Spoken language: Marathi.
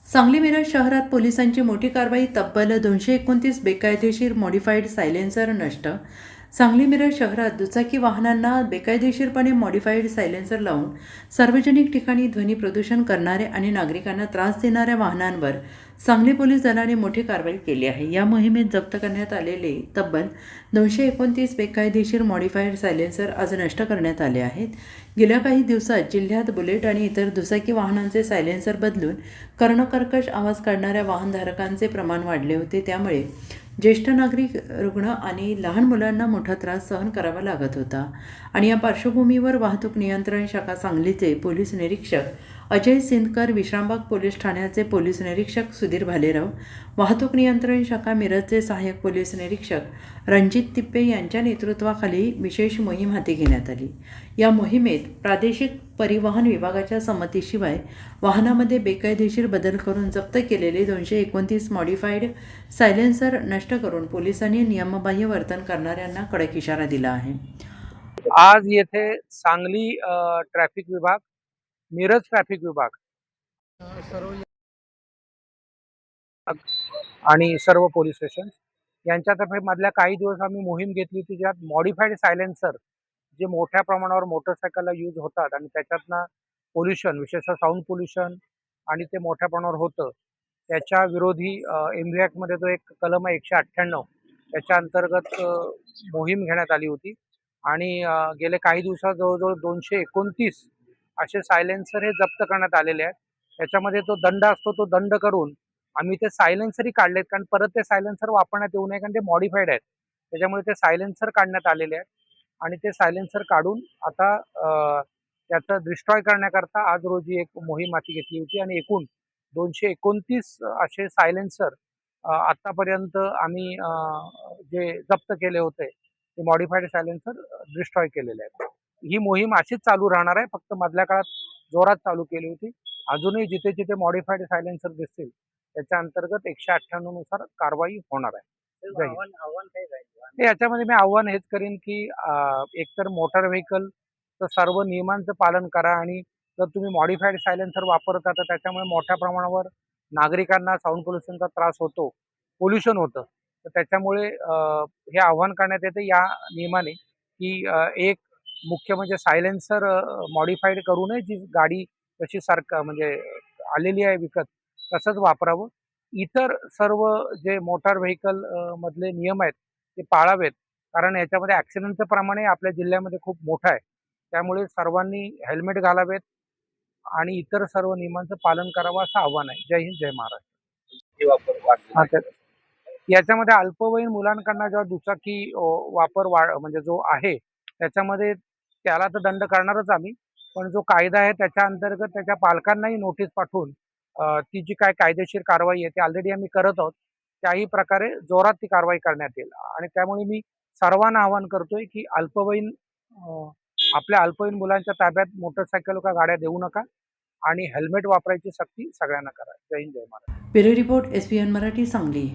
सांगली मिरज शहरात पोलिसांची मोठी कारवाई. तब्बल 229 बेकायदेशीर मॉडिफाईड सायलेन्सर नष्ट. सांगली मिरज शहरात दुचाकी वाहनांना बेकायदेशीरपणे मॉडिफाईड सायलेन्सर लावून सार्वजनिक ठिकाणी ध्वनी प्रदूषण करणारे आणि नागरिकांना त्रास देणाऱ्या वाहनांवर सांगली पोलीस दलाने मोठी कारवाई केली आहे. या मोहिमेत जप्त करण्यात आलेले तब्बल 229 बेकायदेशीर मॉडिफाईड सायलेन्सर आज नष्ट करण्यात आले आहेत. गेल्या काही दिवसात जिल्ह्यात बुलेट आणि इतर दुचाकी वाहनांचे सायलेन्सर बदलून कर्णकर्कश आवाज काढणाऱ्या वाहनधारकांचे प्रमाण वाढले होते. त्यामुळे ज्येष्ठ नागरिक, रुग्ण आणि लहान मुलांना मोठा त्रास सहन करावा लागत होता. आणि या पार्श्वभूमीवर वाहतूक नियंत्रण शाखा सांगलीचे पोलीस निरीक्षक अजय सिंदकर, विश्रामबाग पोलीस ठाण्याचे पोलीस निरीक्षक सुधीर भालेराव, वाहतूक नियंत्रण शाखा मिरजचे सहाय्यक पोलीस निरीक्षक रणजित तिप्पे यांच्या नेतृत्वाखाली विशेष मोहीम हाती घेण्यात आली. या मोहिमेत प्रादेशिक परिवहन विभागाच्या संमतीशिवाय वाहनामध्ये बेकायदेशीर बदल करून जप्त केलेले 229 मॉडिफाईड सायलेन्सर नष्ट करून पोलिसांनी नियमबाह्य वर्तन करणाऱ्यांना कडक इशारा दिला आहे. आज येथे सांगली ट्रॅफिक विभाग, मिरज ट्रॅफिक विभाग आणि सर्व पोलीस स्टेशन यांच्यातर्फे मधल्या काही दिवस आम्ही मोहीम घेतली होती, ज्यात मॉडिफाईड सायलेन्सर जे मोठ्या प्रमाणावर मोटरसायकलला यूज होतात आणि त्याच्यातनं पोल्युशन, विशेषतः साऊंड पोल्युशन आणि ते मोठ्या प्रमाणावर होतं, त्याच्या विरोधी मध्ये जो एक कलम आहे 198, त्याच्या अंतर्गत मोहीम घेण्यात आली होती. आणि गेले काही दिवसात जवळजवळ 229 असे सायलेन्सर हे जप्त करण्यात आलेले आहेत. त्याच्यामध्ये तो दंड असतो, तो दंड करून आम्ही ते सायलेन्सरही काढलेत, कारण परत ते सायलेन्सर वापरण्यात येऊ नये, कारण ते मॉडिफाईड आहेत. त्याच्यामुळे ते सायलेन्सर काढण्यात आलेले आहेत आणि ते सायलेन्सर काढून आता त्याचं डिस्ट्रॉय करण्याकरता आज रोजी एक मोहीम हाती घेतली होती आणि एकूण 229 असे सायलेन्सर आतापर्यंत आम्ही जे जप्त केले होते ते मॉडिफाईड सायलेन्सर डिस्ट्रॉय केलेले आहेत. ही मोहीम अशीच चालू राहणार आहे, फक्त मधल्या काळात जोरात चालू केली होती. अजूनही जिथे जिथे मॉडिफाईड सायलेन्सर दिसतील त्याच्या अंतर्गत 198 नुसार कारवाई होणार आहे. याच्यामध्ये मी आव्हान हेच करीन की एकतर मोटार व्हेकलचं सर्व नियमांचं पालन करा आणि जर तुम्ही मॉडिफाईड सायलेन्सर वापरता तर त्याच्यामुळे मोठ्या प्रमाणावर नागरिकांना साऊंड पोल्युशनचा त्रास होतो, पोल्युशन होतं. तर त्याच्यामुळे हे आव्हान करण्यात येते या नियमाने की एक मुख्य म्हणजे सायलेन्सर मॉडिफाईड करू नये, जी गाडी तशी म्हणजे आलेली आहे विकत तसंच वापरावं. इतर सर्व जे मोटार व्हेकल मधले नियम आहेत ते पाळावेत, कारण याच्यामध्ये ॲक्सिडेंटचं प्रमाणही आपल्या जिल्ह्यामध्ये खूप मोठं आहे. त्यामुळे सर्वांनी हेल्मेट घालावेत आणि इतर सर्व नियमांचं पालन करावं असं आव्हान आहे. जय हिंद, जय महाराष्ट्र. याच्यामध्ये अल्पवयीन मुलांकडनं जेव्हा दुचाकी वापर म्हणजे जो आहे त्याच्यामध्ये त्याला तर दंड करणारच आम्ही, पण जो कायदा आहे त्याच्या अंतर्गत त्याच्या पालकांनाही नोटीस पाठवून ती जी काय कायदेशीर कारवाई आहे ती ऑलरेडी आम्ही करत आहोत. त्याही प्रकारे जोरात ती कारवाई करण्यात येईल आणि त्यामुळे मी सर्वांना आवाहन करतोय की आपल्या अल्पवयीन मुलांच्या ताब्यात मोटरसायकल का गाड्या देऊ नका आणि हेल्मेट वापरायची सक्ती सगळ्यांना करा. जय हिंद, जय Maharashtra. Bureau report, SBN Marathi, Sangli.